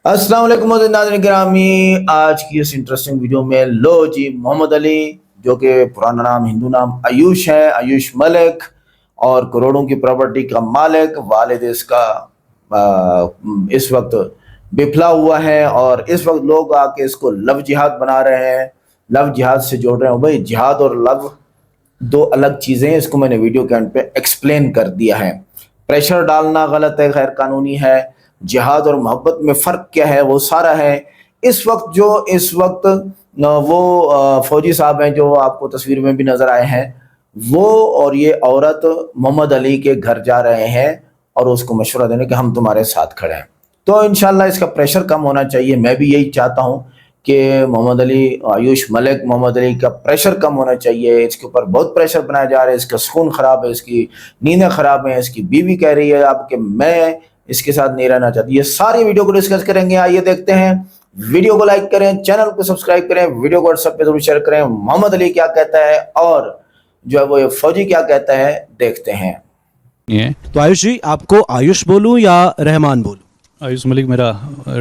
अस्सलाम वालेकुम नाज़रीन गिरामी। आज की इस इंटरेस्टिंग वीडियो में लो जी मोहम्मद अली, जो कि पुराना नाम हिंदू नाम आयुष है, आयुष मलिक, और करोड़ों की प्रॉपर्टी का मालिक, वालिद इसका इस वक्त बिफला हुआ है और इस वक्त लोग आके इसको लव जिहाद बना रहे हैं, लव जिहाद से जोड़ रहे हैं। भाई जिहाद और लव दो अलग चीज़ें हैं, इसको मैंने वीडियो के अंत पे एक्सप्लेन कर दिया है। प्रेशर डालना गलत है, गैर कानूनी है। जिहाद और मोहब्बत में फ़र्क क्या है वो सारा है। इस वक्त वो फौजी साहब हैं जो आपको तस्वीर में भी नज़र आए हैं, वो और ये औरत मोहम्मद अली के घर जा रहे हैं और उसको मशवरा देने कि हम तुम्हारे साथ खड़े हैं। तो इंशाल्लाह इसका प्रेशर कम होना चाहिए। मैं भी यही चाहता हूँ कि मोहम्मद अली, आयुष मलिक मोहम्मद अली का प्रेशर कम होना चाहिए। इसके ऊपर बहुत प्रेशर बनाया जा रहा है, इसका सुकून ख़राब है, इसकी नींदें ख़राब हैं, इसकी बीवी कह रही है अब कि मैं इसके साथ नहीं रहना चाहती। ये सारी वीडियो को डिस्कस करेंगे। आइए देखते हैं। वीडियो को लाइक करें, चैनल को सब्सक्राइब करें, वीडियो को व्हाट्सएप पे जरूर शेयर करें। मोहम्मद अली क्या कहता है और जो है वो ये फौजी क्या कहता है, देखते हैं। तो आयुष जी, आपको आयुष बोलूं या रहमान बोलूं? आयुष मलिक मेरा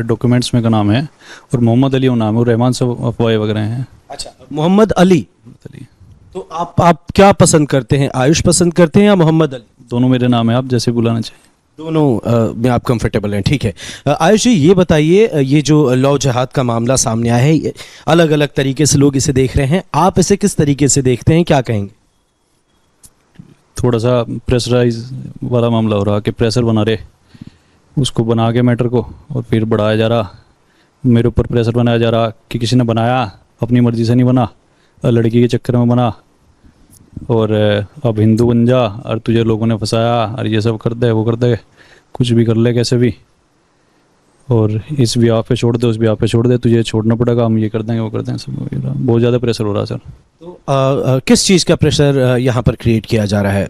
डॉक्यूमेंट्स में का नाम है और मोहम्मद अली वो नाम है और रहमान सब अफवाह वगैरह हैं। अच्छा, मोहम्मद अली। अली तो आप क्या पसंद करते हैं, आयुष पसंद करते हैं या मोहम्मद अली? दोनों मेरे नाम है, आप जैसे बुलाना चाहिए। दोनों में आप कंफर्टेबल हैं, ठीक है। आयुष जी, ये बताइए, ये जो लव जिहाद का मामला सामने आया है, अलग अलग तरीके से लोग इसे देख रहे हैं, आप इसे किस तरीके से देखते हैं, क्या कहेंगे? थोड़ा सा प्रेशराइज वाला मामला हो रहा कि प्रेशर बना रहे, उसको बना के मैटर को और फिर बढ़ाया जा रहा, मेरे ऊपर प्रेशर बनाया जा रहा कि किसी ने बनाया, अपनी मर्ज़ी से नहीं बना, लड़की के चक्कर में बना और अब हिंदू बन जा और तुझे लोगों ने फंसाया और ये सब कर दे, वो कर दे, कुछ भी कर ले कैसे भी, और इस ब्याह पे छोड़ दे, उस ब्याह पे छोड़ दे, तुझे छोड़ना पड़ेगा, हम ये कर देंगे, वो कर देंगे, सब बहुत ज़्यादा प्रेशर हो रहा है सर। तो किस चीज़ का प्रेशर यहाँ पर क्रिएट किया जा रहा है?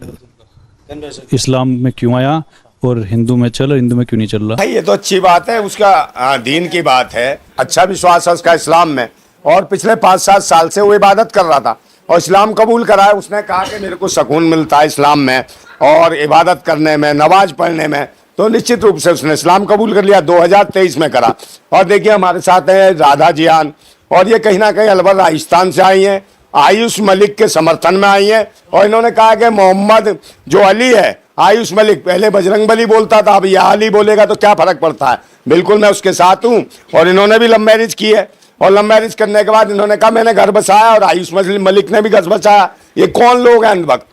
इस्लाम में क्यों आया और हिंदू में चल, हिंदू में क्यों नहीं चल रहा? भाई ये तो अच्छी बात है, उसका दीन की बात है, अच्छा विश्वास है उसका इस्लाम में, और पिछले 5-7 साल से वो इबादत कर रहा था और इस्लाम कबूल करा है। उसने कहा कि मेरे को सुकून मिलता है इस्लाम में और इबादत करने में, नमाज पढ़ने में, तो निश्चित रूप से उसने इस्लाम कबूल कर लिया। 2023 में करा। और देखिए हमारे साथ है राधा जियान, और ये कहीं ना कहीं अलवर राजस्थान से आई हैं, आयुष मलिक के समर्थन में आई हैं, और इन्होंने कहा कि मोहम्मद जो अली है, आयुष मलिक पहले बजरंग बली बोलता था, अब यह अली बोलेगा तो क्या फर्क पड़ता है। बिल्कुल मैं उसके साथ हूँ। और इन्होंने भी लव मैरिज की है और लव मैरिज करने के बाद इन्होंने कहा मैंने घर बसाया और आयुष मलिक ने भी घर बसाया। ये कौन लोग हैं वक्त,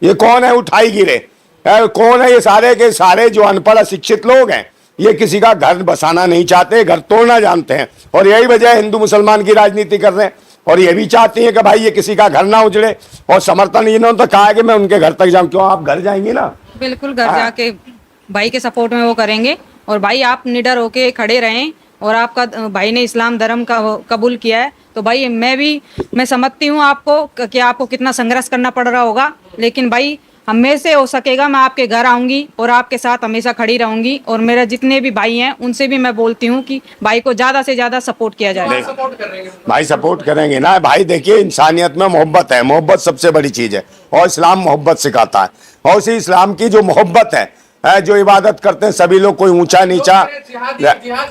ये कौन है उठाई गिरे, कौन है ये सारे के सारे जो अनपढ़ अशिक्षित लोग हैं। ये किसी का घर बसाना नहीं चाहते, घर तोड़ना जानते हैं, और यही वजह है हिंदू मुसलमान की राजनीति कर रहे हैं। और ये भी चाहती हैं कि भाई ये किसी का घर ना उजड़े, और समर्थन इन्होंने तो कहा है कि मैं उनके घर तक जाऊं। क्यों, आप घर जाएंगी ना? बिल्कुल, घर जाके भाई के सपोर्ट में वो करेंगे। और भाई आप निडर होके खड़े रहें, और आपका भाई ने इस्लाम धर्म का कबूल किया है, तो भाई मैं समझती हूँ आपको कि आपको कितना संघर्ष करना पड़ रहा होगा, लेकिन भाई हमें से हो सकेगा मैं आपके घर आऊँगी और आपके साथ हमेशा खड़ी रहूँगी। और मेरे जितने भी भाई हैं उनसे भी मैं बोलती हूँ कि भाई को ज़्यादा से ज़्यादा सपोर्ट किया जाए। भाई सपोर्ट करेंगे ना। भाई देखिए, इंसानियत में मोहब्बत है, मोहब्बत सबसे बड़ी चीज़ है, और इस्लाम मोहब्बत सिखाता है। और उसी इस्लाम की जो मोहब्बत है, जो इबादत करते हैं सभी लोग, कोई ऊंचा नीचा,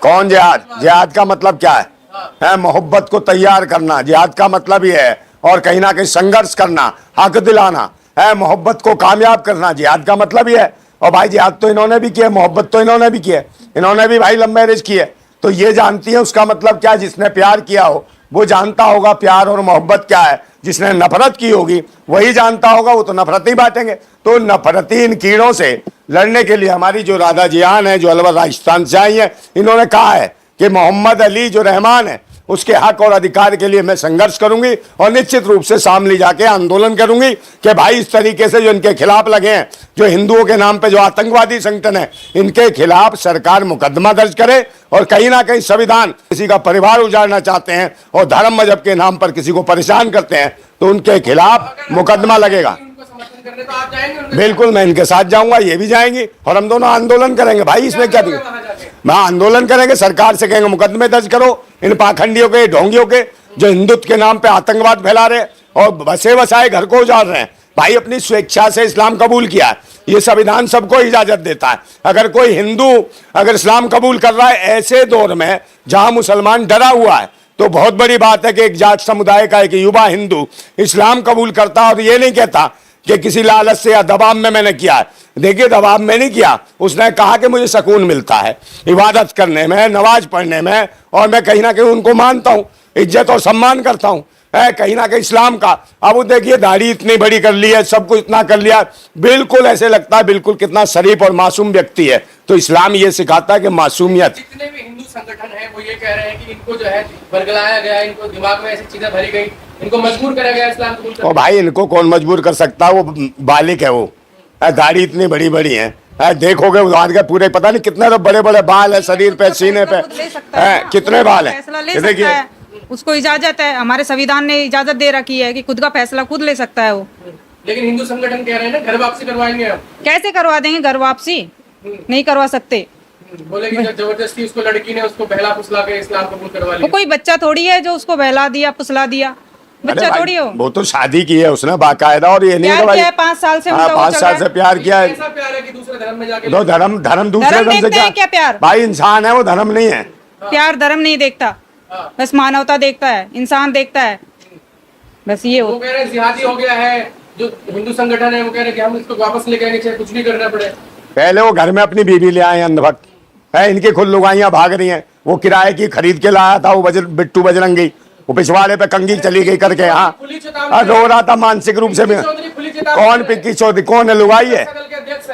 कौन जिहाद, जिहाद का मतलब क्या है? मोहब्बत को तैयार करना, जिहाद का मतलब ये है। और कहीं ना कहीं संघर्ष करना, हक दिलाना है, मोहब्बत को कामयाब करना, जिहाद का मतलब ये है। और भाई जिहाद तो इन्होंने भी किया, मोहब्बत तो इन्होंने भी किया, इन्होंने भी भाई लव मैरिज की है। तो ये जानती है उसका मतलब क्या। जिसने प्यार किया हो वो जानता होगा प्यार और मोहब्बत क्या है। जिसने नफरत की होगी वही जानता होगा, वो तो नफरत ही बांटेंगे। तो नफरती इन कीड़ों से लड़ने के लिए हमारी जो राधा जियान है, जो अलवर राजस्थान से आई है, इन्होंने कहा है कि मोहम्मद अली जो रहमान है उसके हक और अधिकार के लिए मैं संघर्ष करूंगी, और निश्चित रूप से सामने जाके आंदोलन करूंगी कि भाई इस तरीके से जो इनके खिलाफ लगे हैं, जो हिंदुओं के नाम पे जो आतंकवादी संगठन है, इनके खिलाफ सरकार मुकदमा दर्ज करे। और कहीं ना कहीं संविधान किसी का परिवार उजाड़ना चाहते हैं और धर्म मजहब के नाम पर किसी को परेशान करते हैं, तो उनके खिलाफ मुकदमा लगेगा। बिल्कुल मैं इनके साथ जाऊंगा, ये भी जाएंगी, और हम दोनों आंदोलन करेंगे। भाई इसमें क्या मैं आंदोलन करेंगे, सरकार से कहेंगे मुकदमे दर्ज करो इन पाखंडियों के, ढोंगियों के, जो हिंदुत्व के नाम पे आतंकवाद फैला रहे और बसे बसाए घर को उजाड़ रहे हैं। भाई अपनी स्वेच्छा से इस्लाम कबूल किया है, ये संविधान सबको इजाजत देता है। अगर कोई हिंदू अगर इस्लाम कबूल कर रहा है ऐसे दौर में जहां मुसलमान डरा हुआ है, तो बहुत बड़ी बात है कि एक जाट समुदाय का एक युवा हिंदू इस्लाम कबूल करता और ये नहीं कहता कि किसी लालच से या दबाव में मैंने किया है। देखिए, दबाव में नहीं किया, उसने कहा कि मुझे सुकून मिलता है इबादत करने में, नमाज पढ़ने में, और मैं कहीं ना कहीं उनको मानता हूँ, इज्जत और सम्मान करता हूँ है कहीं ना कहीं इस्लाम का। अब वो देखिए, दाढ़ी इतनी बड़ी कर ली है, सब कुछ इतना कर लिया, बिल्कुल ऐसे लगता है बिल्कुल कितना शरीफ और मासूम व्यक्ति है। तो इस्लाम ये सिखाता है कि मासूमियत। जितने भी हिंदू संगठन है वो ये कह रहे हैं कि इनको जो है बरगलाया गया, इनको दिमाग में ऐसी चीजें भरी गई, इनको मजबूर करा गया इस्लाम कबूल करने। और भाई इनको कौन मजबूर कर सकता है, वो बालिक है, वो दाढ़ी इतनी बड़ी बड़ी है, देखोगे उधार के पूरे पता नहीं कितने तो बड़े बड़े बाल है शरीर पे, सीने पे, कितने बाल है। देखिए, उसको इजाजत है, हमारे संविधान ने इजाजत दे रखी है कि खुद का फैसला खुद ले सकता है वो। लेकिन हिंदू संगठन कह रहे हैं ना घर वापसी करवाएंगे हम। कैसे करवा देंगे घर वापसी? नहीं करवा सकते। बोले कि जबरदस्ती उसको लड़की ने उसको बहला फुसला के इस्लाम कबूल करवा वो लिया। कोई बच्चा थोड़ी है जो उसको बहला दिया फुसला दिया, बच्चा अरे थोड़ी हो। वो तो शादी की है उसने बाकायदा, और ये नहीं प्यार कि भाई किया है 5 साल से, हाँ, उनका वो 5 चल साल रहा से है। प्यार किया है। ऐसा प्यार है कि दूसरे धर्म में जाके तो धर्म दूसरे धर्म धर्म से देखते हैं क्या प्यार? भाई इंसान है वो, धर्म नहीं है। प्यार धर्म नहीं देखता, बस मानवता देखता है, इंसान देखता है, बस ये वो हो। कह रहे हैं जिहादी हो गया है। जो हिंदू संगठन है वो कह रहे हैं कि हम इसको वापस लेके आएंगे, चाहे कुछ भी करना पड़े। पहले वो घर में अपनी बीवी ले आए अंधभक्त है, इनकी खुद लुगाइयां भाग रही हैं। वो किराए की खरीद के लाया था वो बिट्टू बजरंगी, वो पिछवाड़े पे कंगी चली गई करके, हाँ रो रहा था मानसिक रूप से। कौन पिक्की चौधरी, कौन है? लुगाई है,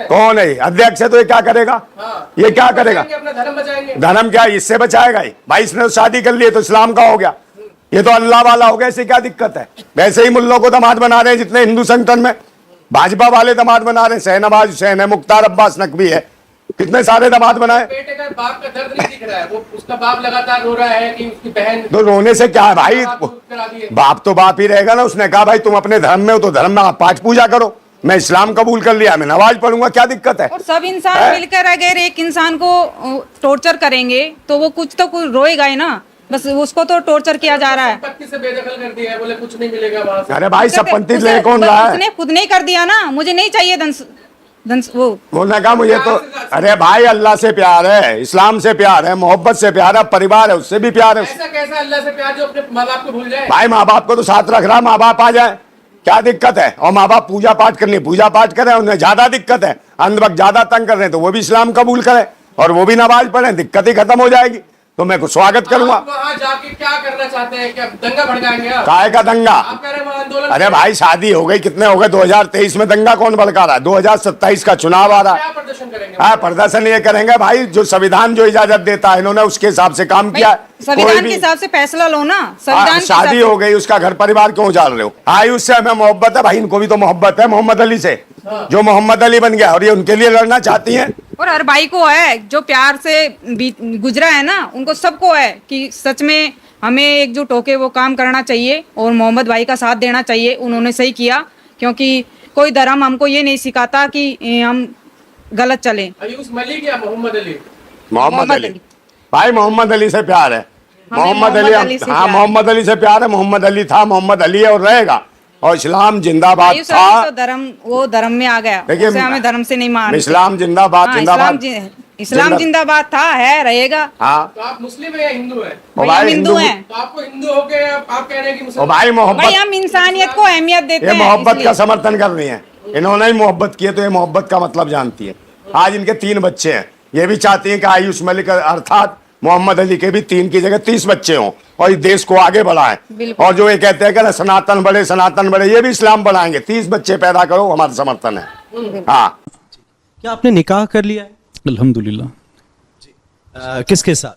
कौन है? अध्यक्ष है, तो ये क्या करेगा? ये क्या करेगा? अपना धर्म बचाएंगे। धर्म क्या इससे बचाएगा ही? भाई इसने तो शादी कर ली है तो इस्लाम का हो गया, ये तो अल्लाह वाला हो गया, इससे क्या दिक्कत है? वैसे ही मुल्लों को दामाद बना रहे हैं जितने हिंदू संगठन में भाजपा वाले दामाद बना रहे हैं। शहनवाज हुसैन है, मुख्तार अब्बास नकवी है, कितने सारे दामाद बनाए। बेटे का बाप का दर्द नहीं दिख रहा है, वो उसका बाप लगातार रो रहा है कि उसकी बहन। तो रोने से क्या है भाई? बाप तो बाप ही रहेगा ना। उसने कहा भाई तुम अपने धर्म में हो तो धर्म में आप पाठ पूजा करो, मैं इस्लाम कबूल कर लिया, मैं नमाज पढ़ूंगा, क्या दिक्कत है? और सब इंसान मिलकर अगर एक इंसान को टॉर्चर करेंगे तो वो कुछ तो कुछ रोएगा ही ना, बस उसको तो टॉर्चर किया जा रहा है। संपत्ति से बेदखल कर दिया है, बोले कुछ नहीं मिलेगा वहां से। अरे भाई संपत्ति ले कौन रहा है? उसने खुद नहीं कर दिया ना, मुझे नहीं चाहिए धन उन्होंने कहा मुझे तो, अरे भाई अल्लाह से प्यार है, इस्लाम से प्यार है, मोहब्बत से प्यार है, परिवार है उससे भी प्यार है। ऐसा कैसा अल्लाह से प्यार जो अपने माँ बाप को भूल जाए? भाई माँ बाप को तो साथ रख रहा, माँ बाप आ जाए क्या दिक्कत है? और माँ बाप पूजा पाठ करनी, पूजा पाठ करें, उन्हें ज्यादा दिक्कत है। अंधभक्त ज्यादा तंग कर रहे हैं तो वो भी इस्लाम कबूल करें और वो भी नमाज पढ़े, दिक्कत ही खत्म हो जाएगी। तो मैं स्वागत करूंगा। वहाँ जाके क्या करना चाहते हैं? क्या दंगा भड़काएंगे आप? काय का दंगा? आप कह रहे हैं वहाँ आंदोलन। अरे भाई शादी हो गई, कितने हो गए? 2023 में दंगा कौन भड़का रहा है? 2027 का चुनाव आ रहा है। क्या प्रदर्शन करेंगे? हाँ, प्रदर्शन ये करेंगे भाई, जो संविधान जो इजाजत देता है इन्होंने उसके हिसाब से काम किया है। संविधान के हिसाब से फैसला लो ना। संविधान शादी हो गई, उसका घर परिवार क्यों उजाड़ रहे हो? आयुष से हमें मोहब्बत है भाई, इनको भी तो मोहब्बत है मोहम्मद अली से, जो मोहम्मद अली बन गया और ये उनके लिए लड़ना चाहती हैं। और हर भाई को है जो प्यार से गुजरा है ना, उनको सबको है कि सच में हमें एकजुट होके वो काम करना चाहिए और मोहम्मद भाई का साथ देना चाहिए। उन्होंने सही किया, क्योंकि कोई धर्म हमको ये नहीं सिखाता कि हम गलत चले। आयुष मलिक या मोहम्मद अली? मोहम्मद अली भाई, मोहम्मद अली से प्यार है। मोहम्मद अली, हाँ मोहम्मद अली से प्यार है। मोहम्मद अली था, मोहम्मद अली है और रहेगा। और इस्लाम जिंदाबाद था। तो धर्म, वो धर्म में आ गया, उसे हमें धर्म से नहीं मानते। इस्लाम जिंदाबाद, जिंदाबाद, इस्लाम जिंदाबाद था, है, रहेगा। हाँ, तो आप मुस्लिम है या हिंदू है? भाई हम हिंदू हैं। तो आपको हिंदू होके आप कह रहे हैं कि मुसलमान? भाई मोहब्बत, भाई हम इंसानियत को अहमियत देते ये हैं। मोहब्बत का समर्थन कर रही है। इन्होंने ही मोहब्बत की है तो ये मोहब्बत का मतलब जानती है। आज इनके 3 बच्चे हैं, ये भी चाहती हैं कि आयुष मलिक अर्थात मोहम्मद अली के भी 3 की जगह 30 बच्चे हों और इस देश को आगे बढ़ाएं। और जो ये कहते हैं कि सनातन बड़े, सनातन बड़े, ये भी इस्लाम बढ़ाएंगे। 30 बच्चे पैदा करो, हमारा समर्थन है। हाँ, क्या आपने निकाह कर लिया है? अल्हम्दुलिल्लाह। किसके साथ?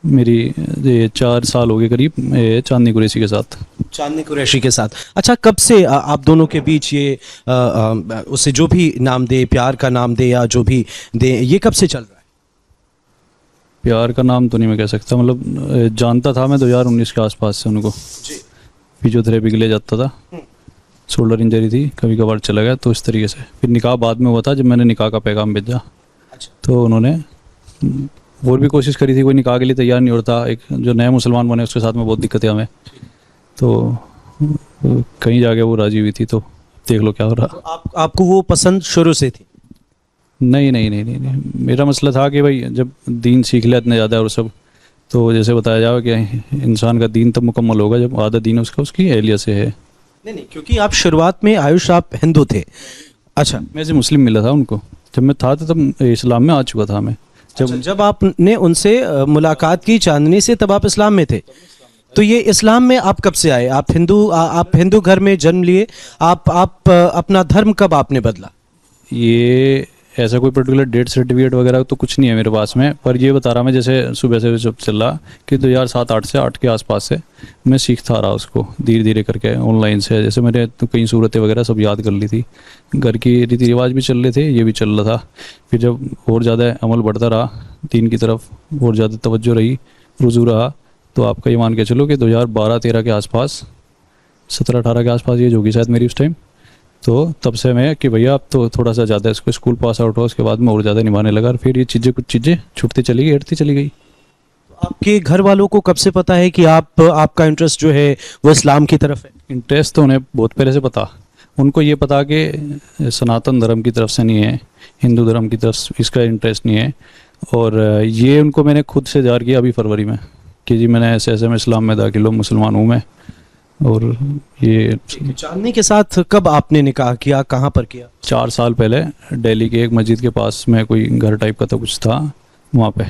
मेरी ये 4 साल हो गए करीब, चांदनी कुरैशी के साथ। चांदनी कुरैशी के साथ। अच्छा, कब से आप दोनों के बीच ये उसे जो भी नाम दे, प्यार का नाम दे या जो भी दे, ये कब से चल रहा है? प्यार का नाम तो नहीं मैं कह सकता, मतलब जानता था मैं 2019 के आसपास से उनको। फिजियोथेरेपी के लिए जाता था, शोल्डर इंजरी थी, कभी कभार चला गया, तो इस तरीके से। फिर निकाह बाद में हुआ था, जब मैंने निकाह का पैगाम भेजा। तो उन्होंने और भी कोशिश करी थी, कोई निकाह के लिए तैयार नहीं होता। एक जो नया मुसलमान बने उसके साथ में बहुत दिक्कतें हमें, तो कहीं जाके वो राजी हुई थी, तो देख लो क्या हो रहा। आपको वो पसंद शुरू से थी? नहीं नहीं नहीं नहीं नहीं, मेरा मसला था कि भाई जब दीन सीख लिया इतने ज़्यादा और सब, तो जैसे बताया जाए कि इंसान का दीन तब मुकम्मल होगा जब आधा दीन उसका उसकी एहलियत से है। नहीं नहीं, क्योंकि आप शुरुआत में आयुष आप हिंदू थे। अच्छा, मैं से मुस्लिम मिला था उनको, जब मैं था तो तब इस्लाम में आ चुका था मैं। जब आपने उनसे मुलाकात की चांदनी से, तब आप इस्लाम में थे। तो ये इस्लाम में आप कब से आए? आप हिंदू घर में जन्म लिए, आप अपना धर्म कब आपने बदला? ये ऐसा कोई पर्टिकुलर डेट सर्टिफिकेट वगैरह तो कुछ नहीं है मेरे पास में, पर ये बता रहा मैं जैसे सुबह से जब चल रहा कि 2007-8 से 8 के आसपास से मैं सीखता रहा उसको धीरे धीरे करके ऑनलाइन से। जैसे मैंने तो कई सूरतें वगैरह सब याद कर ली थी, घर की रीति रिवाज भी चल रहे थे, ये भी चल रहा था। फिर जब और ज़्यादा अमल बढ़ता रहा दीन की तरफ और ज़्यादा तवज्जो रही, रुजू रहा, तो आपका ये मान के चलो कि 2012-13 के आसपास, 17-18 के आसपास ये होगी शायद मेरी उस टाइम। तो तब से मैं कि भैया अब तो थोड़ा सा ज़्यादा इसको स्कूल पास आउट हुआ, उसके बाद मैं और ज़्यादा निभाने लगा, और फिर ये कुछ चीज़ें छूटती चली गई, हटती चली गई। आपके घर वालों को कब से पता है कि आपका इंटरेस्ट जो है वो इस्लाम की तरफ है? इंटरेस्ट तो उन्हें बहुत पहले से पता। उनको ये पता कि सनातन धर्म की तरफ से नहीं है, हिंदू धर्म की तरफ इसका इंटरेस्ट नहीं है। और ये उनको मैंने खुद से जार किया अभी फरवरी में कि जी मैंने ऐसे मैं इस्लाम में दाखिल हूँ, मुसलमान हूँ मैं। और ये चांदनी के साथ कब आपने निकाह किया, कहाँ पर किया? 4 साल पहले दिल्ली के एक मस्जिद के पास में, कोई घर टाइप का तो कुछ था वहाँ पे।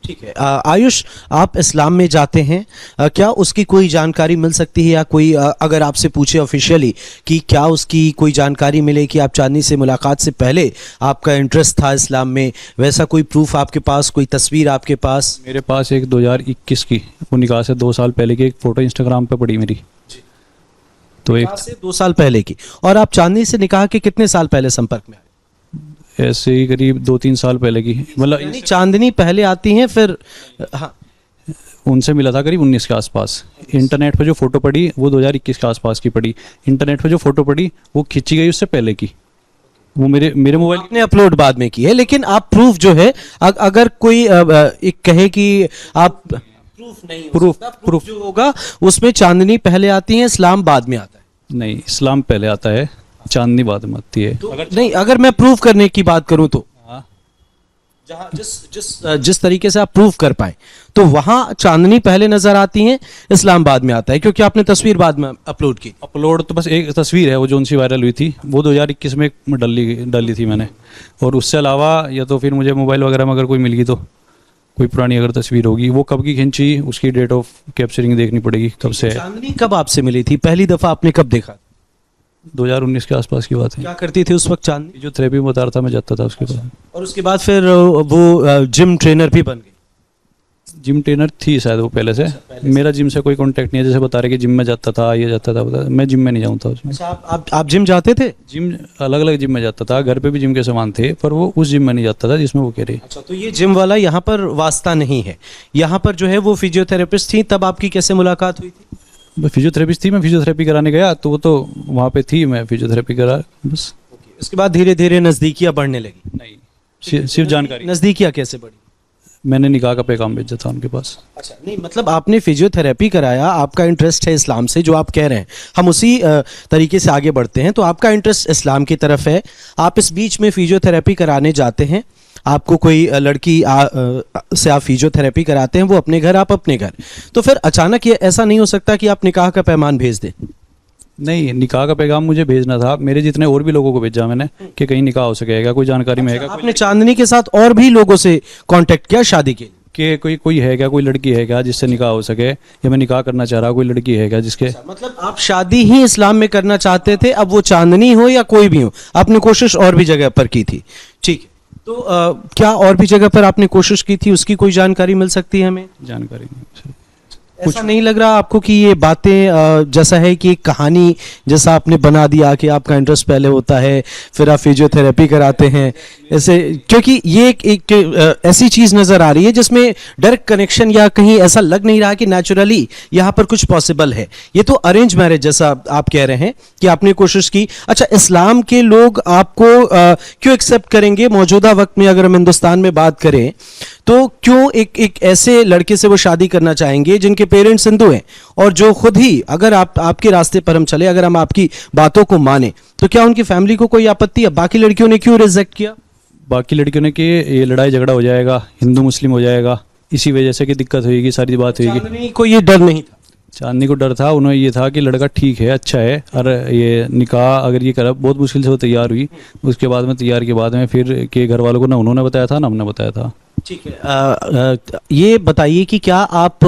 ठीक है। आयुष, आप इस्लाम में जाते हैं, क्या उसकी कोई जानकारी मिल सकती है, या कोई अगर आपसे पूछे ऑफिशियली कि क्या उसकी कोई जानकारी मिले कि आप चांदनी से मुलाकात से पहले आपका इंटरेस्ट था इस्लाम में, वैसा कोई प्रूफ आपके पास, कोई तस्वीर आपके पास? मेरे पास एक 2021 की, वो निकाह से 2 साल पहले की एक फ़ोटो इंस्टाग्राम पे पड़ी मेरी। तो एक से 2 साल पहले की। और आप चांदनी से निकाह के कितने साल पहले संपर्क में आए? ऐसे ही करीब 2-3 साल पहले की, मतलब चांदनी पहले आती हैं फिर? हाँ, उनसे मिला था करीब 19 के आसपास। इंटरनेट पे जो फ़ोटो पड़ी वो 2021 के आसपास की पड़ी। इंटरनेट पे जो फ़ोटो पड़ी वो खींची गई उससे पहले की, वो मेरे मोबाइल ने अपलोड बाद में की है। लेकिन आप प्रूफ जो है, अगर कोई एक कहे कि आप प्रूफ जो होगा उसमें चांदनी पहले आती है, इस्लाम बाद में आता है। नहीं, इस्लाम पहले आता है, चांदनी बाद में आती है। अगर मैं प्रूफ करने की बात करूं तो हाँ। जहां जिस तरीके से आप प्रूफ कर पाए, तो वहां चांदनी पहले नजर आती है, इस्लाम बाद में आता है, क्योंकि आपने तस्वीर बाद में अपलोड की। अपलोड तो बस एक तस्वीर है वो जो उनसी वायरल हुई थी, वो 2021 में डाली थी मैंने। और उससे अलावा या तो फिर मुझे मोबाइल वगैरह में अगर कोई मिल गई, तो कोई पुरानी अगर तस्वीर होगी, वो कब की खींची, उसकी डेट ऑफ कैप्चरिंग देखनी पड़ेगी कब से है। चांदनी कब आपसे मिली थी पहली दफा, आपने कब देखा? 2019 के आसपास की बात है। क्या करती थी उस वक्त चांदनी? जो थेरेपी में बता रहा था मैं जाता था उसके बाद। और उसके बाद फिर वो जिम ट्रेनर भी बन गई? जिम ट्रेनर थी शायद वो पहले से। मेरा जिम से कोई कांटेक्ट नहीं है, जैसे बता रहे कि जिम में जाता था, ये जाता था, मैं जिम में नहीं जाऊँ था उसमें। अच्छा, आप जिम जाते थे? जिम अलग अलग जिम में जाता था, घर पे भी जिम के सामान थे, पर वो उस जिम में नहीं जाता था जिसमें वो कह रही। अच्छा, तो ये जिम वाला यहाँ पर वास्ता नहीं है, यहाँ पर जो है वो फिजियोथेरेपिस्ट थी। तब आपकी कैसे मुलाकात हुई थी? फिजियोथेरेपिस्ट थी, मैं फिजियोथेरेपी कराने गया तो वो तो वहाँ पे थी, मैं फिजियोथेरेपी करा बस। उसके बाद धीरे धीरे नज़दीकियाँ बढ़ने लगी? नहीं, सिर्फ जानकारी। नज़दीकियाँ कैसे बढ़ी? मैंने निकाह का पैगाम भेजा था उनके पास। अच्छा, नहीं मतलब आपने फिजियोथेरेपी कराया, आपका इंटरेस्ट है इस्लाम से, जो आप कह रहे हैं, हम उसी तरीके से आगे बढ़ते हैं। तो आपका इंटरेस्ट इस्लाम की तरफ है, आप इस बीच में फिजियोथेरेपी कराने जाते हैं, आपको कोई लड़की से आप फिजियोथेरेपी कराते हैं, वो अपने घर, आप अपने घर। तो फिर अचानक ये ऐसा नहीं हो सकता कि आप निकाह का पैगाम भेज दें? नहीं, निकाह का पैगाम मुझे भेजना था, मेरे जितने और भी लोगों को भेजा मैंने कि कहीं निकाह हो सकेगा, कोई जानकारी में है क्या। आपने चांदनी के साथ और भी लोगों से कांटेक्ट किया शादी के लिए कि कोई है क्या, कोई लड़की है क्या जिससे निकाह हो सके, या मैं निकाह करना चाह रहा, कोई लड़की है क्या जिसके। मतलब आप शादी ही इस्लाम में करना चाहते थे, अब वो चांदनी हो या कोई भी हो, आपने कोशिश और भी जगह पर की थी। ठीक है, तो क्या और भी जगह पर आपने कोशिश की थी, उसकी कोई जानकारी मिल सकती है हमें? जानकारी नहीं। ऐसा नहीं लग रहा आपको कि ये बातें जैसा है कि एक कहानी जैसा आपने बना दिया कि आपका इंटरेस्ट पहले होता है, फिर आप फिजियोथेरेपी कराते हैं ऐसे? क्योंकि ये एक ऐसी चीज़ नज़र आ रही है जिसमें डायरेक्ट कनेक्शन, या कहीं ऐसा लग नहीं रहा कि नेचुरली यहाँ पर कुछ पॉसिबल है। ये तो अरेंज मैरिज जैसा आप कह रहे हैं कि आपने कोशिश की। अच्छा, इस्लाम के लोग आपको क्यों एक्सेप्ट करेंगे मौजूदा वक्त में? अगर हम हिंदुस्तान में बात करें तो क्यों एक ऐसे लड़के से वो शादी करना चाहेंगे जिनके पेरेंट्स हिंदू हैं, और जो खुद ही, अगर आपके रास्ते पर हम चले, अगर हम आपकी बातों को माने, तो क्या उनकी फैमिली को कोई आपत्ति है? बाकी लड़कियों ने क्यों रिजेक्ट किया? बाकी लड़कियों ने कि ये लड़ाई झगड़ा हो जाएगा, हिंदू मुस्लिम हो जाएगा, इसी वजह से कि दिक्कत होगी, सारी बात होगी। चांदनी को ये डर नहीं था? चांदनी को डर था, उन्हें ये था कि लड़का ठीक है, अच्छा है, और ये निकाह अगर ये करा, बहुत मुश्किल से वो तैयार हुई। उसके बाद में तैयार के बाद में फिर के घर वालों को ना उन्होंने बताया था ना हमने बताया था। ठीक है। ये बताइए कि क्या आप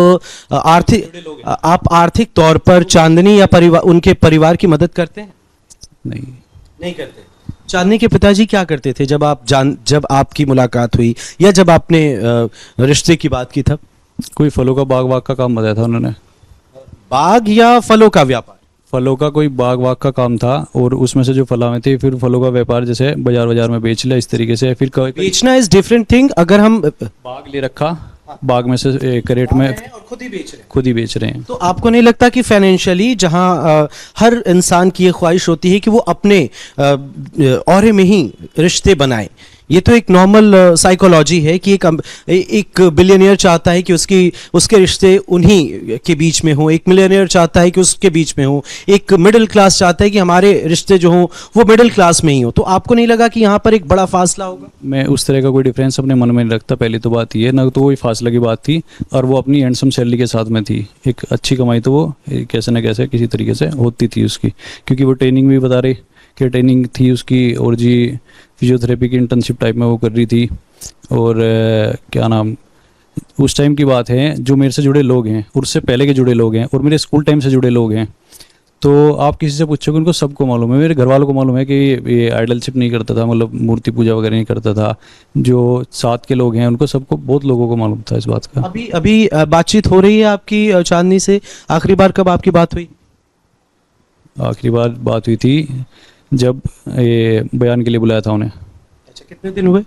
आर्थिक तौर पर चांदनी या परिवार उनके परिवार की मदद करते हैं? नहीं करते। चांदनी के पिताजी क्या करते थे जब जब आपकी मुलाकात हुई या जब आपने रिश्ते की बात की तब? कोई फलों का बाग का काम बताया था उन्होंने। बाग या फलों का व्यापार? फलों का कोई बाग का काम था, और उसमें से जो फल आए थे फिर फलों का व्यापार, जैसे बाजार में बेच लिया इस तरीके से। फिर बेचना इज डिफरेंट थिंग। अगर हम बाग ले रखा, बाग में से क्रेट में और खुद ही बेच रहे हैं। तो आपको नहीं लगता कि फाइनेंशियली जहां हर इंसान की ये ख्वाहिश होती है कि वो अपने औरे में ही रिश्ते बनाए, ये तो एक नॉर्मल साइकोलॉजी है कि एक बिलियनियर चाहता है कि उसके रिश्ते उन्हीं के बीच में हो, एक मिलियनियर चाहता है कि उसके बीच में हो, एक मिडिल क्लास चाहता है कि हमारे रिश्ते जो हों वो मिडिल क्लास में ही हो। तो आपको नहीं लगा कि यहाँ पर एक बड़ा फासला होगा? मैं उस तरह का कोई डिफरेंस अपने मन में नहीं रखता। पहली तो बात ये ना, तो कोई फासला की बात थी, और वो अपनी हैंडसम सैलरी के साथ में थी। एक अच्छी कमाई तो वो कैसे न कैसे किसी तरीके से होती थी उसकी, क्योंकि वो ट्रेनिंग भी बता रही कि ट्रेनिंग थी उसकी, और जी फिजियोथेरेपी की इंटर्नशिप टाइप में वो कर रही थी। और क्या नाम, उस टाइम की बात है, जो मेरे से जुड़े लोग हैं, उससे पहले के जुड़े लोग हैं, और मेरे स्कूल टाइम से जुड़े लोग हैं, तो आप किसी से पूछोगे उनको सबको मालूम है, मेरे घर वालों को मालूम है कि ये आइडलशिप नहीं करता था, मतलब मूर्ति पूजा वगैरह नहीं करता था। जो साथ के लोग हैं उनको सबको, बहुत लोगों को मालूम था इस बात का। अभी बातचीत हो रही है आपकी चांदनी से? आखिरी बार कब आपकी बात हुई? आखिरी बार बात हुई थी जब ये बयान के लिए बुलाया था उन्हें। अच्छा, कितने दिन हुए?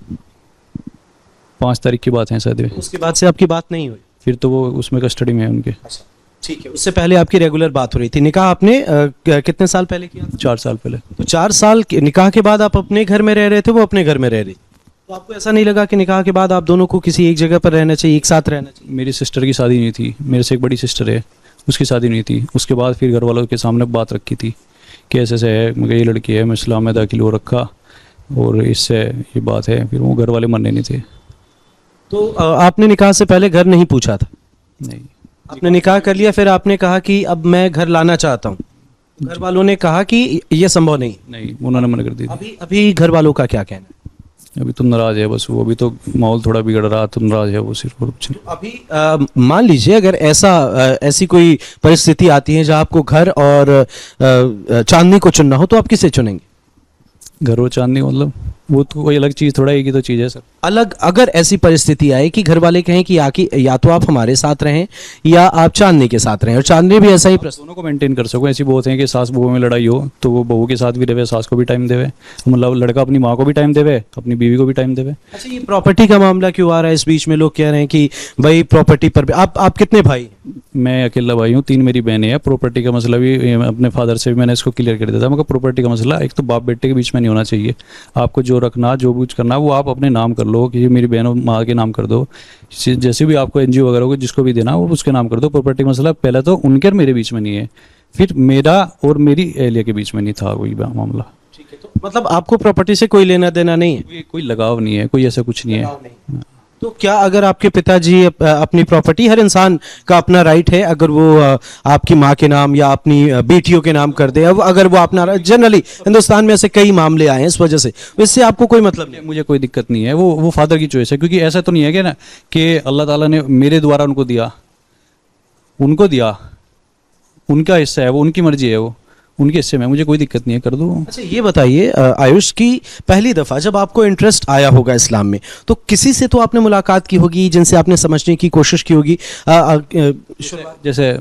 5 तारीख की बात है शायद। उसके बाद से आपकी बात नहीं हुई? फिर तो वो उसमें कस्टडी में है उनके। अच्छा, ठीक है। उससे पहले आपकी रेगुलर बात हो रही थी। निकाह आपने कितने साल पहले किया? 4 साल पहले। तो 4 साल के निकाह के बाद आप अपने घर में रह रहे थे, वो अपने घर में रह रही, तो आपको ऐसा नहीं लगा कि निकाह के बाद आप दोनों को किसी एक जगह पर रहना चाहिए, एक साथ रहना चाहिए? मेरी सिस्टर की शादी नहीं थी, मेरे से एक बड़ी सिस्टर है, उसकी शादी नहीं थी। उसके बाद फिर घर वालों के सामने बात रखी थी कि ऐसे से है, मगर ये लड़की है, मैं इस्लाम में दाखिल हो रखा, और इससे ये बात है। फिर वो घर वाले मानने नहीं थे। तो आपने निकाह से पहले घर नहीं पूछा था? नहीं। आपने निकाह कर लिया, फिर आपने कहा कि अब मैं घर लाना चाहता हूँ, घर वालों ने कहा कि ये संभव नहीं? उन्होंने मना कर दी। अभी घर वालों का क्या कहना है? अभी तो नाराज है बस वो, अभी तो माहौल थोड़ा बिगड़ रहा, तो नाराज है वो सिर्फ, और कुछ नहीं। अभी मान लीजिए अगर ऐसी कोई परिस्थिति आती है जहां आपको घर और चांदनी को चुनना हो, तो आप किसे चुनेंगे? घर और चांदनी, मतलब वो तो कोई अलग चीज़ थोड़ा, एक ही तो चीज़ है सर। अलग, अगर ऐसी परिस्थिति आए कि घर वाले कहें कि या तो आप हमारे साथ रहें या आप चांदनी के साथ रहें, और चांदनी भी ऐसा ही दोनों को मेंटेन कर सको। ऐसी बहुत है कि सास बहू में लड़ाई हो तो वो बहू के साथ भी रहे, सास को भी टाइम देवे, मतलब लड़का अपनी माँ को भी टाइम देवे, अपनी बीवी को भी टाइम देवे। अच्छा, ये प्रॉपर्टी का मामला क्यों आ रहा है इस बीच में? लोग कह रहे हैं कि भाई प्रॉपर्टी पर भी आप कितने भाई? मैं अकेला भाई हूँ, 3 मेरी बहनें हैं। प्रॉपर्टी का मसला भी अपने फादर से भी मैंने इसको क्लियर कर दिया था, मगर प्रॉपर्टी का मसला एक तो बाप बेटे के बीच में नहीं होना चाहिए। आपको जो रखना, जो कुछ करना, वो आप अपने नाम कर लो, कि मेरी बहनों माँ के नाम कर दो, जैसे भी आपको एनजीओ वगैरह को जिसको भी देना वो उसके नाम कर दो। प्रॉपर्टी का मसला पहले तो उनके और मेरे बीच में नहीं है, फिर मेरा और मेरी एहलिया के बीच में नहीं था कोई मामला। ठीक है, तो मतलब आपको प्रॉपर्टी से कोई लेना देना नहीं है? कोई लगाव नहीं है, कोई ऐसा कुछ नहीं है। तो क्या अगर आपके पिताजी अपनी प्रॉपर्टी, हर इंसान का अपना राइट है, अगर वो आपकी माँ के नाम या अपनी बेटियों के नाम कर दे, अब अगर वो अपना, जनरली हिंदुस्तान में ऐसे कई मामले आए हैं इस वजह से, इससे आपको कोई मतलब नहीं? मुझे कोई दिक्कत नहीं है, वो फादर की चॉइस है, क्योंकि ऐसा तो नहीं है कि ना कि अल्लाह ताला ने मेरे द्वारा उनको दिया, उनका हिस्सा है वो, उनकी मर्जी है वो, उनके हिस्से में मुझे कोई दिक्कत नहीं है, कर दो। अच्छा, ये बताइए आयुष की पहली दफ़ा जब आपको इंटरेस्ट आया होगा इस्लाम में, तो किसी से तो आपने मुलाकात की होगी जिनसे आपने समझने की कोशिश की होगी? जैसे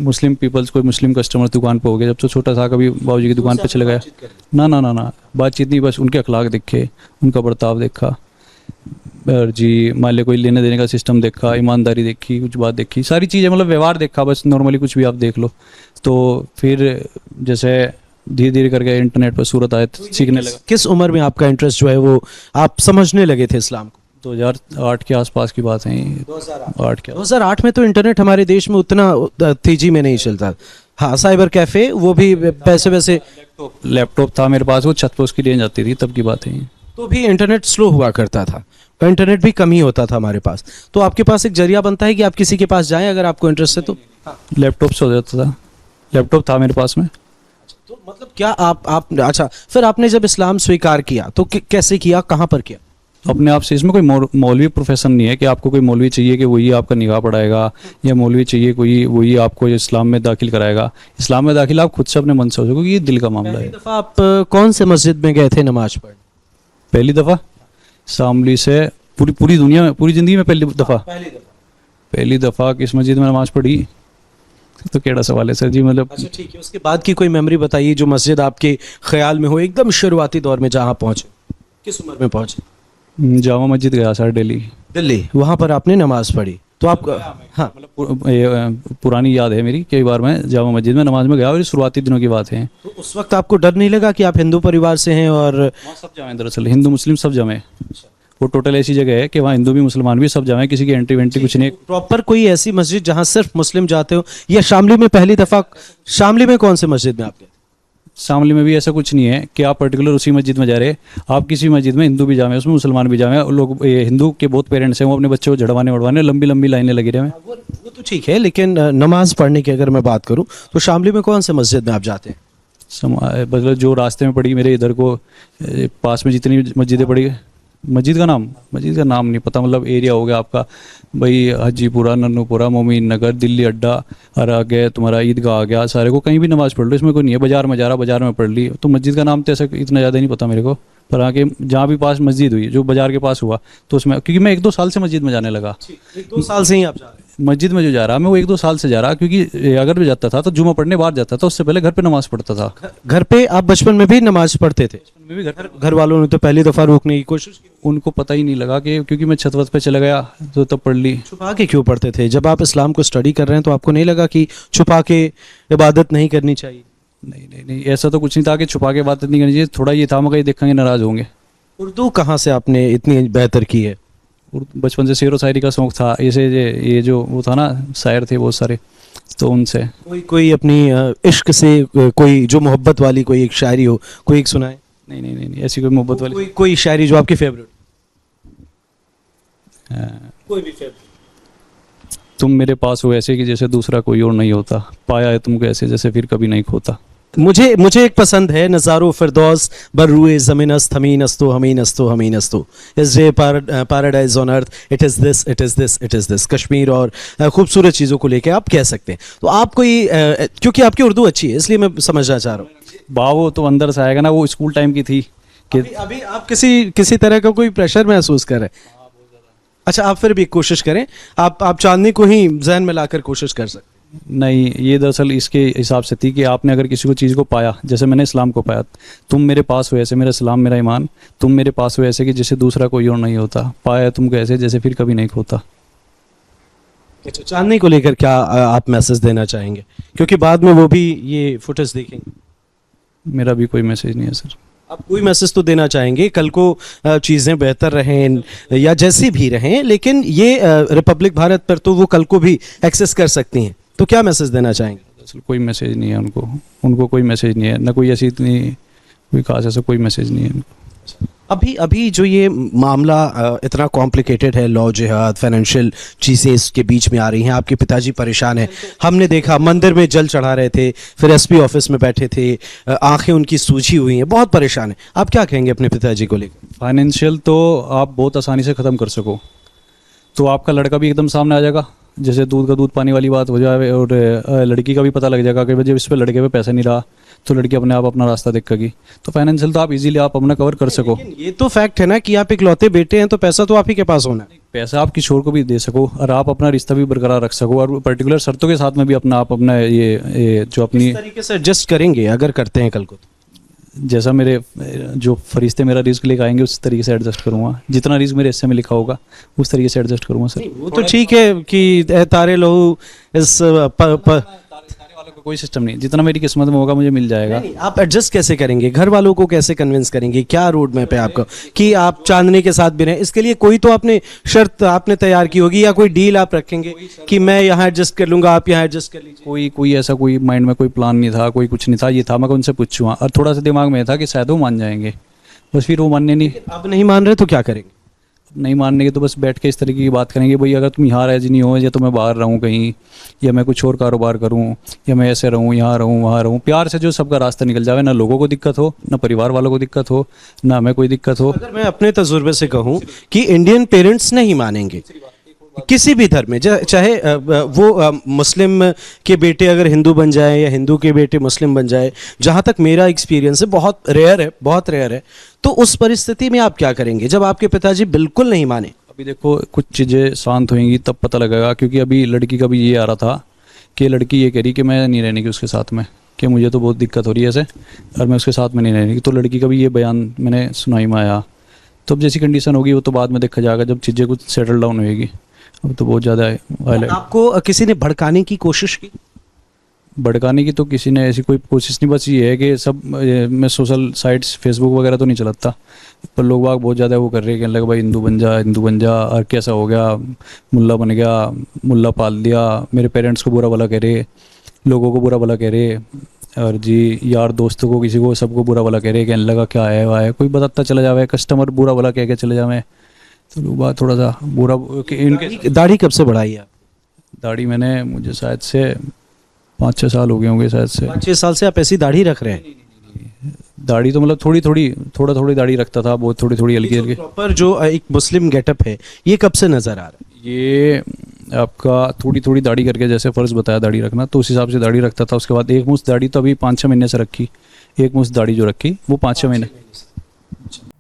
मुस्लिम पीपल्स, कोई मुस्लिम कस्टमर दुकान पे हो गया, जब तो छोटा था, कभी बाबूजी की दुकान पे चले गया, ना बातचीत नहीं, बस उनके अखलाक देखे, उनका बर्ताव देखा, और जी मान लिया कोई लेने देने का सिस्टम देखा, ईमानदारी देखी, कुछ बात देखी, सारी चीज़ें, मतलब व्यवहार देखा, बस नॉर्मली कुछ भी आप देख लो। तो फिर जैसे धीरे धीरे करके इंटरनेट पर सूरत आयत सीखने लगा। किस उम्र में आपका इंटरेस्ट जो है वो आप समझने लगे थे इस्लाम को? 2008 के आसपास की बात है। 2008 में तो इंटरनेट हमारे देश में उतना तेजी में नहीं चलता। हाँ, साइबर कैफे, वो भी पैसे वैसे, लैपटॉप था मेरे पास, वो छत पे उसकी रेंज आती थी, तब की बात है ये। तो भी इंटरनेट स्लो हुआ करता था, इंटरनेट भी कम ही होता था हमारे पास। तो आपके पास एक जरिया बनता है कि आप किसी के पास जाएं अगर आपको इंटरेस्ट है तो। लैपटॉप से हो जाता था, लैपटॉप था मेरे पास में। तो मतलब क्या आप अच्छा, फिर आपने जब इस्लाम स्वीकार किया तो कैसे किया, कहाँ पर किया? अपने आप से, इसमें कोई मौलवी प्रोफेशन नहीं है कि आपको कोई मौलवी चाहिए कि वही आपका निगाह पढ़ाएगा, या मौलवी चाहिए कोई वही आपको इस्लाम में दाखिल कराएगा। इस्लाम में दाखिल आप खुद से अपने मन से हो सको, ये दिल का मामला है। दफ़ा आप कौन से मस्जिद में गए थे नमाज पढ़ने? पहली दफ़ा शामली से, पूरी दुनिया में, पूरी ज़िंदगी में पहली दफ़ा किस मस्जिद में नमाज पढ़ी, तो केड़ा सवाल है सर जी, मतलब। अच्छा ठीक है, उसके बाद की कोई मेमोरी बताइए जो मस्जिद आपके ख्याल में हो एकदम शुरुआती दौर में, जहाँ पहुँचे, किस उम्र में पहुँचे? जामा मस्जिद गया सर दिल्ली, वहाँ पर आपने नमाज पढ़ी तो आप, हाँ पुरानी याद है मेरी, कई बार मैं जामा मस्जिद में नमाज में गया, और ये शुरुआती दिनों की बात है। तो उस वक्त आपको डर नहीं लगा कि आप हिंदू परिवार से हैं? और वहाँ सब जमे, दरअसल हिंदू मुस्लिम सब जमे, वो टोटल ऐसी जगह है कि वहाँ हिंदू भी मुसलमान भी सब जमे, किसी की एंट्री वेंट्री कुछ नहीं। प्रॉपर कोई ऐसी मस्जिद जहाँ सिर्फ मुस्लिम जाते हो, या शामली में पहली दफ़ा, शामली में कौन से मस्जिद में आप गए? शामली में भी ऐसा कुछ नहीं है कि आप पर्टिकुलर उसी मस्जिद में जा रहे, आप किसी मस्जिद में हिंदू भी जामे, उसमें मुसलमान भी जामे, लोग ये हिंदू के बहुत पेरेंट्स हैं, वो अपने बच्चों को झड़वाने उड़वाने लंबी लंबी लाइनें लगी रहे हैं। वो तो ठीक है, लेकिन नमाज पढ़ने की अगर मैं बात करूँ तो शामली में कौन से मस्जिद में आप जाते हैं? मतलब जो रास्ते में पड़ी मेरे, इधर को पास में जितनी मस्जिदें पड़ी, मस्जिद का नाम नहीं पता, मतलब एरिया हो गया आपका भाई, हाजीपुरा, नन्नूपुरा, मोमीन नगर, दिल्ली अड्डा, और आगे तुम्हारा ईदगाह आ गया, सारे को कहीं भी नमाज पढ़ लो, इसमें कोई नहीं है। बाजार में जा रहा, बाजार में पढ़ ली, तो मस्जिद का नाम तो ऐसा इतना ज़्यादा नहीं पता मेरे को, पर आगे जहाँ भी पास मस्जिद हुई, जो बाजार के पास हुआ, तो उसमें, क्योंकि मैं 1-2 साल से मस्जिद में जाने लगा, 1-2 साल से ही आप जा रहे हैं? मस्जिद में जो जा रहा मैं वो 1-2 साल से जा रहा, क्योंकि अगर भी जाता था तो जुमा पढ़ने बाहर जाता था, उससे पहले घर पे नमाज पढ़ता था। घर पे आप बचपन में भी नमाज पढ़ते थे? में भी घर वालों ने तो पहली दफ़ा रोकने की कोशिश की, उनको पता ही नहीं लगा कि, क्योंकि मैं छत वत पे चला गया तो तब पढ़ ली। छुपा के क्यों पढ़ते थे? जब आप इस्लाम को स्टडी कर रहे हैं तो आपको नहीं लगा कि छुपा के इबादत नहीं करनी चाहिए? नहीं, ऐसा तो कुछ नहीं था कि छुपा के बात नहीं करनी चाहिए, थोड़ा ये था मैं कहीं देखेंगे नाराज होंगे। उर्दू कहाँ से आपने इतनी बेहतर की है? बचपन से शेर व शायरी का शौक था, ऐसे ये जो वो था ना, शायर थे बहुत सारे, तो उनसे। कोई अपनी इश्क से कोई जो मोहब्बत वाली कोई एक शायरी हो, कोई एक सुनाए? नहीं, ऐसी कोई मोहब्बत वाली कोई शायरी जो आपकी फेवरेट? कोई भी फेवरेट। तुम मेरे पास हो ऐसे कि जैसे दूसरा कोई और नहीं होता, पाया है तुमको ऐसे जैसे फिर कभी नहीं खोता। मुझे एक पसंद है, नज़ारो फिरदौस बर्रुए ज़मीन अस्त हमीन अस्तो हमीन अस्तो हमीन अस्तो, इस day paradise on earth, it is this it is this it is this. Kashmir और खूबसूरत चीज़ों को लेके आप कह सकते हैं। तो आप कोई क्योंकि आपकी उर्दू अच्छी है इसलिए मैं समझना चाह रहा हूँ। बावो तो अंदर से आएगा ना, वो स्कूल टाइम की थी कि अभी आप किसी तरह का कोई प्रेशर महसूस कर रहे हैं? अच्छा, आप फिर भी कोशिश करें, आप चांदनी को ही जहन में लाकर कोशिश कर सकते। नहीं, ये दरअसल इसके हिसाब से थी कि आपने अगर किसी को चीज़ को पाया, जैसे मैंने इस्लाम को पाया, तुम मेरे पास हो ऐसे, मेरा इस्लाम मेरा ईमान, तुम मेरे पास हो ऐसे कि जैसे दूसरा कोई और नहीं होता, पाया तुमको ऐसे जैसे फिर कभी नहीं खोता। अच्छा, चांदनी को लेकर क्या आप मैसेज देना चाहेंगे, क्योंकि बाद में वो भी ये फुटेज देखेंगे? मेरा भी कोई मैसेज नहीं है सर। आप कोई मैसेज तो देना चाहेंगे, कल को चीज़ें बेहतर रहें या जैसी भी रहें, लेकिन ये रिपब्लिक भारत पर तो वो कल को भी एक्सेस कर सकती हैं, तो क्या मैसेज देना चाहेंगे? दरअसल कोई मैसेज नहीं है उनको कोई मैसेज नहीं है, ना कोई ऐसी इतनी कोई खास ऐसा कोई मैसेज नहीं है उनको। अभी जो ये मामला इतना कॉम्प्लिकेटेड है, लॉ जिहाद फाइनेंशियल चीज़ें इसके बीच में आ रही हैं, आपके पिताजी परेशान हैं, हमने देखा मंदिर में जल चढ़ा रहे थे, फिर एसपी ऑफिस में बैठे थे, आंखें उनकी सूजी हुई हैं, बहुत परेशान हैं, आप क्या कहेंगे अपने पिताजी को लेकर? फाइनेंशियल तो आप बहुत आसानी से ख़त्म कर सको तो आपका लड़का भी एकदम सामने आ जाएगा, जैसे दूध का दूध पानी वाली बात हो जाए, और लड़की का भी पता लग जाएगा कि जब इस पर लड़के पे पैसा नहीं रहा तो लड़की अपने आप अपना रास्ता देखेगी। तो फाइनेंशियल तो आप इजीली आप अपना कवर कर सको। ये तो फैक्ट है ना कि आप इकलौते बेटे हैं, तो पैसा तो आप ही के पास होना है। पैसा आप किसी और को भी दे सको और आप अपना रिश्ता भी बरकरार रख सको, और पर्टिकुलर शर्तों के साथ में भी अपना ये जो अपनी तरीके से एडजस्ट करेंगे अगर करते हैं कल को, जैसा मेरे जो फरिश्ते मेरा रिस्क लेकर आएंगे उस तरीके से एडजस्ट करूँगा, जितना रिस्क मेरे हिस्से में लिखा होगा उस तरीके से एडजस्ट करूँगा सर। वो तो ठीक है कि तारे लहू इस तारे वालों को कोई सिस्टम नहीं, जितना मेरी किस्मत में होगा मुझे मिल जाएगा। नहीं, आप एडजस्ट कैसे करेंगे, घर वालों को कैसे कन्विंस करेंगे, क्या रोड मैप है आपका कि आप चांदनी के साथ भी रहें? इसके लिए कोई तो आपने शर्त आपने तैयार की होगी या कोई डील आप रखेंगे कि मैं यहाँ एडजस्ट कर लूंगा, आप यहाँ एडजस्ट कर लीजिए? कोई ऐसा कोई माइंड में कोई प्लान नहीं था, कोई कुछ नहीं था। ये था मैं उनसे पूछूंगा, और थोड़ा सा दिमाग में था कि शायद वो मान जाएंगे, बस फिर वो मानने नहीं। आप नहीं मान रहे तो क्या करेंगे? नहीं मानने के तो बस बैठ के इस तरीके की बात करेंगे, भाई अगर तुम यहाँ राजी नहीं हो, या तो मैं बाहर रहूँ कहीं, या मैं कुछ और कारोबार करूँ, या मैं ऐसे रहूँ, यहाँ रहूँ, वहाँ रहूँ। प्यार से जो सबका रास्ता निकल जाए, ना लोगों को दिक्कत हो, ना परिवार वालों को दिक्कत हो, ना हमें कोई दिक्कत हो। अगर मैं अपने तजुर्बे से कहूँ कि इंडियन पेरेंट्स नहीं मानेंगे किसी भी धर्म में, चाहे वो मुस्लिम के बेटे अगर हिंदू बन जाए या हिंदू के बेटे मुस्लिम बन जाए, जहाँ तक मेरा एक्सपीरियंस है बहुत रेयर है, बहुत रेयर है। तो उस परिस्थिति में आप क्या करेंगे जब आपके पिताजी बिल्कुल नहीं माने? अभी देखो कुछ चीज़ें शांत होंगी तब पता लगेगा, क्योंकि अभी लड़की का भी ये आ रहा था कि लड़की ये कह रही कि मैं नहीं रहने की उसके साथ में, कि मुझे तो बहुत दिक्कत हो रही है ऐसे, और मैं उसके साथ में नहीं रहने की। तो लड़की का भी ये बयान मैंने सुनाई में आया। तो अब जैसी कंडीशन होगी वो तो बाद में देखा जाएगा, जब चीज़ें कुछ सेटल डाउन होएगी। अब तो बहुत ज़्यादा है। आपको किसी ने भड़काने की कोशिश की? भड़काने की तो किसी ने ऐसी कोई कोशिश नहीं, बस ये है कि सब मैं सोशल साइट्स फेसबुक वगैरह तो नहीं चलाता, पर लोग बाग बहुत ज़्यादा वो कर रहे हैं, कहने लगे भाई हिंदू बन जा, हिंदू बन जा, और कैसा हो गया, मुल्ला बन गया, मुल्ला पाल दिया, मेरे पेरेंट्स को बुरा भला कह रहे, लोगों को बुरा भला कह रहे, और जी यार दोस्तों को किसी को सबको बुरा भला कह रहे, कहने लगा क्या है वह है, कोई बताता चला जावे, कस्टमर बुरा भला कह के चले जावे। तो लोग बात थोड़ा सा बुरा कि इनके दाढ़ी कब से बढ़ाई है? दाढ़ी मैंने मुझे शायद से 5-6 साल हो गए होंगे शायद से। 5-6 साल से आप ऐसी दाढ़ी रख रहे हैं? दाढ़ी तो मतलब थोड़ी दाढ़ी रखता था, बहुत थोड़ी हल्की हल्की। प्रॉपर जो एक मुस्लिम गेटअप है ये कब से नजर आ रहा है? ये आपका थोड़ी दाढ़ी करके, जैसे फ़र्ज़ बताया दाढ़ी रखना, तो उस हिसाब से दाढ़ी रखता था। उसके बाद एक मुश्त दाढ़ी तो अभी 5-6 महीने से रखी, एक मुश्त दाढ़ी जो रखी वो 5-6 महीने।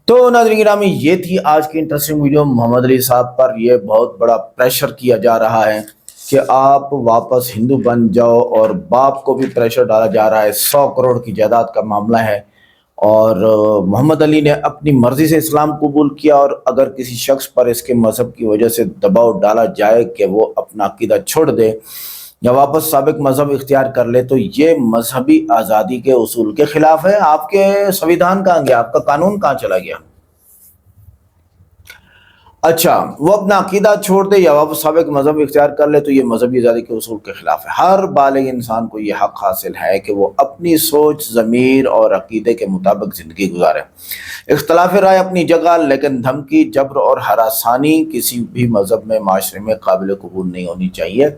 तो नाज़रीन गिरामी, ये थी आज की इंटरेस्टिंग वीडियो। मोहम्मद अली साहब पर ये बहुत बड़ा प्रेशर किया जा रहा है कि आप वापस हिंदू बन जाओ, और बाप को भी प्रेशर डाला जा रहा है। 100 करोड़ की जायदाद का मामला है, और मोहम्मद अली ने अपनी मर्जी से इस्लाम कबूल किया, और अगर किसी शख्स पर इसके मजहब की वजह से दबाव डाला जाए कि वो अपना अकीदा छोड़ दे या वापस साबिक मजहब इख्तियार कर ले, तो ये मजहबी आज़ादी के उसूल के खिलाफ है। आपके संविधान कहाँ गया, आपका कानून कहाँ चला गया? अच्छा, वो अपना अकीदा छोड़ दे या वापस साबिक मजहब इख्तियार कर ले, तो ये मजहबी आज़ादी के उसूल के खिलाफ है। हर बालिग इंसान को ये हक हासिल है कि वो अपनी सोच, ज़मीर और अकीदे के मुताबिक ज़िंदगी गुजारे। इख्तलाफ राय अपनी जगह, लेकिन धमकी, जबर और हरासानी किसी भी मजहब में, माशरे में काबिल कबूल नहीं होनी चाहिए।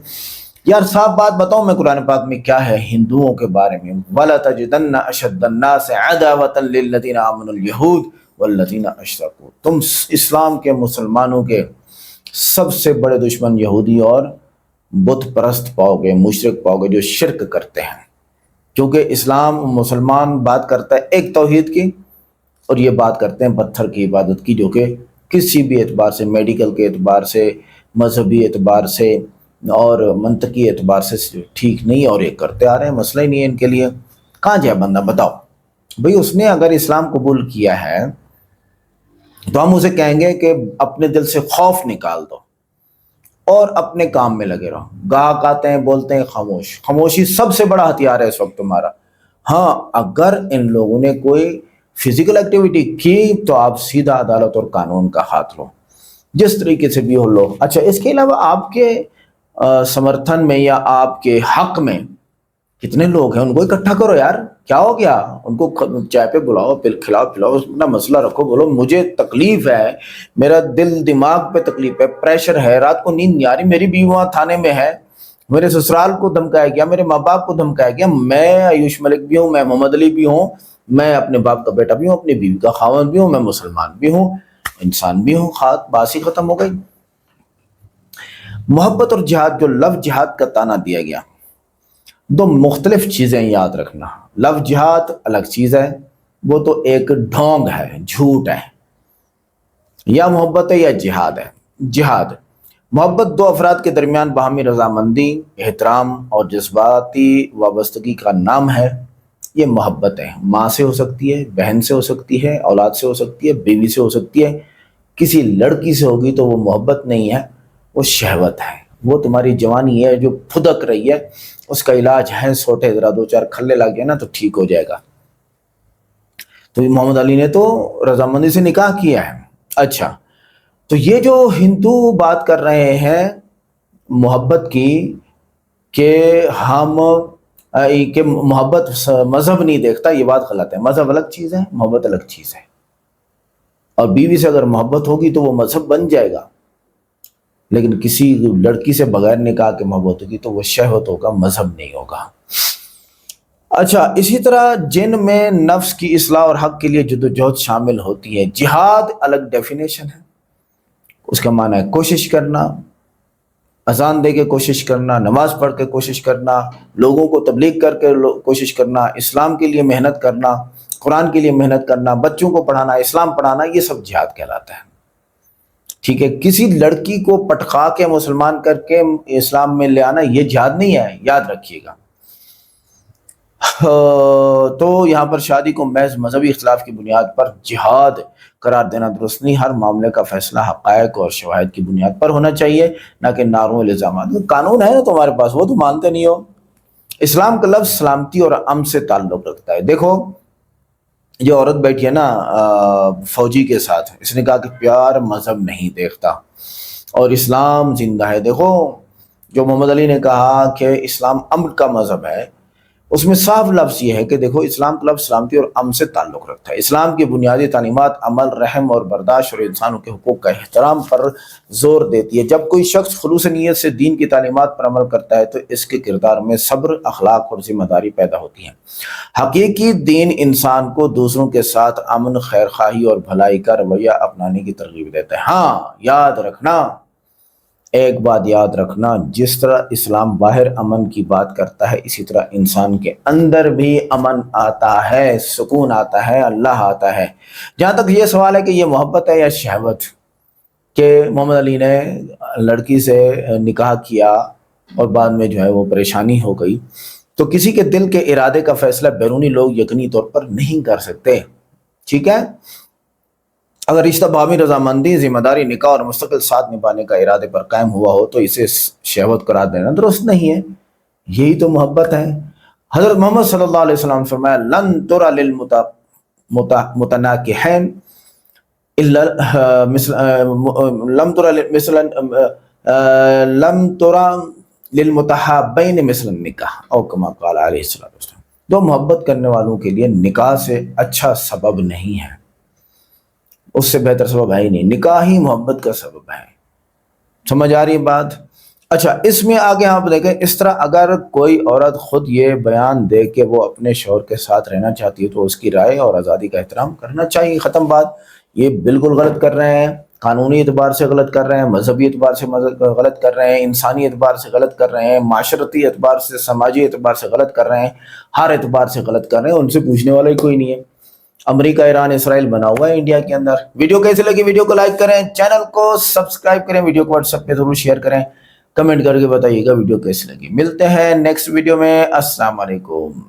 यार साफ बात बताऊं मैं, कुरान पाक में क्या है हिंदुओं के बारे में? वला तजिदन्ना अशद्दन्नास अदावतन लिल्लज़ीना आमनुल यहूद वल्लज़ीना अशरकू। तुम इस्लाम के, मुसलमानों के सबसे बड़े दुश्मन यहूदी और बुत परस्त पाओगे, मुशरिक पाओगे, जो शिरक करते हैं। क्योंकि इस्लाम, मुसलमान बात करता है एक तौहीद की, और ये बात करते हैं पत्थर की इबादत की, जो कि किसी भी एतबार से, मेडिकल के एतबार से, मजहबी एतबार से और मंतकी एतबार से ठीक नहीं, और ये करते आ रहे हैं। मसला ही नहीं है इनके लिए। कहाँ जाए बंदा, बताओ भाई। उसने अगर इस्लाम कबूल किया है तो हम उसे कहेंगे कि अपने दिल से खौफ निकाल दो और अपने काम में लगे रहो। गाहक आते हैं, बोलते हैं खामोश। खामोशी सबसे बड़ा हथियार है इस वक्त तुम्हारा। हाँ, अगर इन लोगों ने कोई फिजिकल एक्टिविटी की तो आप सीधा अदालत और कानून का हाथ लो, जिस तरीके से भी हो लो। अच्छा, इसके अलावा आपके समर्थन में या आपके हक में कितने लोग हैं, उनको इकट्ठा करो यार। क्या हो गया, उनको चाय पे बुलाओ, खिलाओ पिलाओ, अपना मसला रखो, बोलो मुझे तकलीफ है, मेरा दिल दिमाग पे तकलीफ है, प्रेशर है, रात को नींद नहीं आ रही, मेरी बीवी वहाँ थाने में है, मेरे ससुराल को धमकाया गया, मेरे माँ बाप को धमकाया गया, मैं आयुष मलिक भी हूँ, मैं मोहम्मद अली भी हूँ, मैं अपने बाप का बेटा भी हूँ, अपनी बीवी का खावंद भी हूँ, मैं मुसलमान भी हूँ, इंसान भी हूँ। बात ही खत्म हो गई। मोहब्बत और जिहाद, जो लव जिहाद का ताना दिया गया, दो मुख्तलिफ चीज़ें याद रखना। लव जिहाद अलग चीज़ है, वो तो एक ढोंग है, झूठ है। या मोहब्बत है या जिहाद है। जिहाद, मोहब्बत दो अफराद के दरमियान बाहमी रजामंदी, एहतराम और जज्बाती वाबस्तगी का नाम है। ये मोहब्बत है। माँ से हो सकती है, बहन से हो सकती है, औलाद से हो सकती है, बीवी से हो सकती है। किसी लड़की से होगी तो वो मोहब्बत नहीं है, वो शहवत है। वो तुम्हारी जवानी है जो फुदक रही है, उसका इलाज है सोटे, जरा 2-4 खल्ले लग गए ना तो ठीक हो जाएगा। तो मोहम्मद अली ने तो रजामंदी से निकाह किया है। अच्छा, तो ये जो हिंदू बात कर रहे हैं मोहब्बत की कि हम कि मोहब्बत मजहब नहीं देखता, ये बात गलत है। मजहब अलग चीज़ है, मोहब्बत अलग चीज़ है। और बीवी से अगर मोहब्बत होगी तो वो मजहब बन जाएगा, लेकिन किसी लड़की से बगैर निकाह के मोहब्बत होगी तो वो शहवत होगा, मजहब नहीं होगा। अच्छा, इसी तरह जिन में नफ्स की इस्लाह और हक के लिए जद्दोजहद शामिल होती है। जिहाद अलग डेफिनेशन है, उसका माना है कोशिश करना, अजान दे के कोशिश करना, नमाज पढ़ के कोशिश करना, लोगों को तबलीग करके कोशिश करना, इस्लाम के लिए मेहनत करना, कुरान के लिए मेहनत करना, बच्चों को पढ़ाना, इस्लाम पढ़ाना, ये सब जिहाद कहलाता है। ठीक है, किसी लड़की को पटखा के मुसलमान करके इस्लाम में ले आना ये जिहाद नहीं है, याद रखिएगा। तो यहाँ पर शादी को महज मजहबी इख्तिलाफ की बुनियाद पर जिहाद करार देना दुरुस्त नहीं। हर मामले का फैसला हक़ायक़ और शवाहिद की बुनियाद पर होना चाहिए, ना कि नारों इल्ज़ामात। कानून है ना तुम्हारे पास, वो तो मानते नहीं हो। इस्लाम का लफ्ज़ सलामती और अमन से ताल्लुक़ रखता है। देखो, ये औरत बैठी है ना फौजी के साथ, इसने कहा कि प्यार मजहब नहीं देखता और इस्लाम जिंदा है। देखो, जो मोहम्मद अली ने कहा कि इस्लाम अमन का मजहब है, उसमें साफ लफ्ज़ ये है कि देखो, इस्लाम का लफ्ज़ सलामती और अमन से ताल्लुक़ रखता है। इस्लाम की बुनियादी तालीमात अमल, रहम और बर्दाश्त और इंसानों के हुकूक का एहतराम पर जोर देती है। जब कोई शख्स खुलूस नीयत से दीन की तालीमात पर अमल करता है तो इसके किरदार में सब्र, अखलाक और जिम्मेदारी पैदा होती है। हकीकी दीन इंसान को दूसरों के साथ अमन, खैर खाही और भलाई का रवैया अपनाने की तरगीब देता है। हाँ, याद रखना, एक बात याद रखना, जिस तरह इस्लाम बाहर अमन की बात करता है, इसी तरह इंसान के अंदर भी अमन आता है, सुकून आता है, अल्लाह आता है। जहाँ तक ये सवाल है कि ये मोहब्बत है या शहवत, कि मोहम्मद अली ने लड़की से निकाह किया और बाद में जो है वो परेशानी हो गई, तो किसी के दिल के इरादे का फैसला बैरूनी लोग यकीनी तौर पर नहीं कर सकते। ठीक है, अगर रिश्ता बामी रजामंदी, जिम्मेदारी, निकाह और मुस्तकिल साथ निभाने का इरादे पर कायम हुआ हो तो इसे शहवत करार देना दुरुस्त नहीं है। यही तो मोहब्बत है। हज़रत मोहम्मद सल्लल्लाहु अलैहि वसल्लम फरमाया, लन तुरा लिल मुतनाकिहैन इल्ला लम तुरा लिल मुतहाब्बैन मिस्लन निकाह औ कमा क़ाल अलैहि सल्लल्लाहु अलैहि वसल्लम। दो मोहब्बत करने वालों के लिए निकाह से अच्छा सबब नहीं है, उससे बेहतर सबब है ही नहीं। निकाह ही मोहब्बत का सबब है। समझ आ रही है बात? अच्छा, इसमें आगे आप देखें, इस तरह अगर कोई औरत खुद ये बयान दे कि वो अपने शौहर के साथ रहना चाहती है तो उसकी राय और आज़ादी का एहतराम करना चाहिए। ख़त्म बात। ये बिल्कुल गलत कर रहे हैं, कानूनी एतबार से गलत कर रहे हैं, मजहबी एतबार से गलत कर रहे हैं, इंसानी एतबार से गलत कर रहे हैं, माशरती एतबार से, समाजी एतबार से गलत कर रहे हैं, हर एतबार से गलत कर रहे हैं। उनसे पूछने वाला ही कोई नहीं है। अमेरिका, ईरान, इसराइल बना हुआ है इंडिया के अंदर। वीडियो कैसी लगी? वीडियो को लाइक करें, चैनल को सब्सक्राइब करें, वीडियो को व्हाट्सएप पे जरूर शेयर करें, कमेंट करके बताइएगा वीडियो कैसी लगी। मिलते हैं नेक्स्ट वीडियो में। अस्सलाम वालेकुम।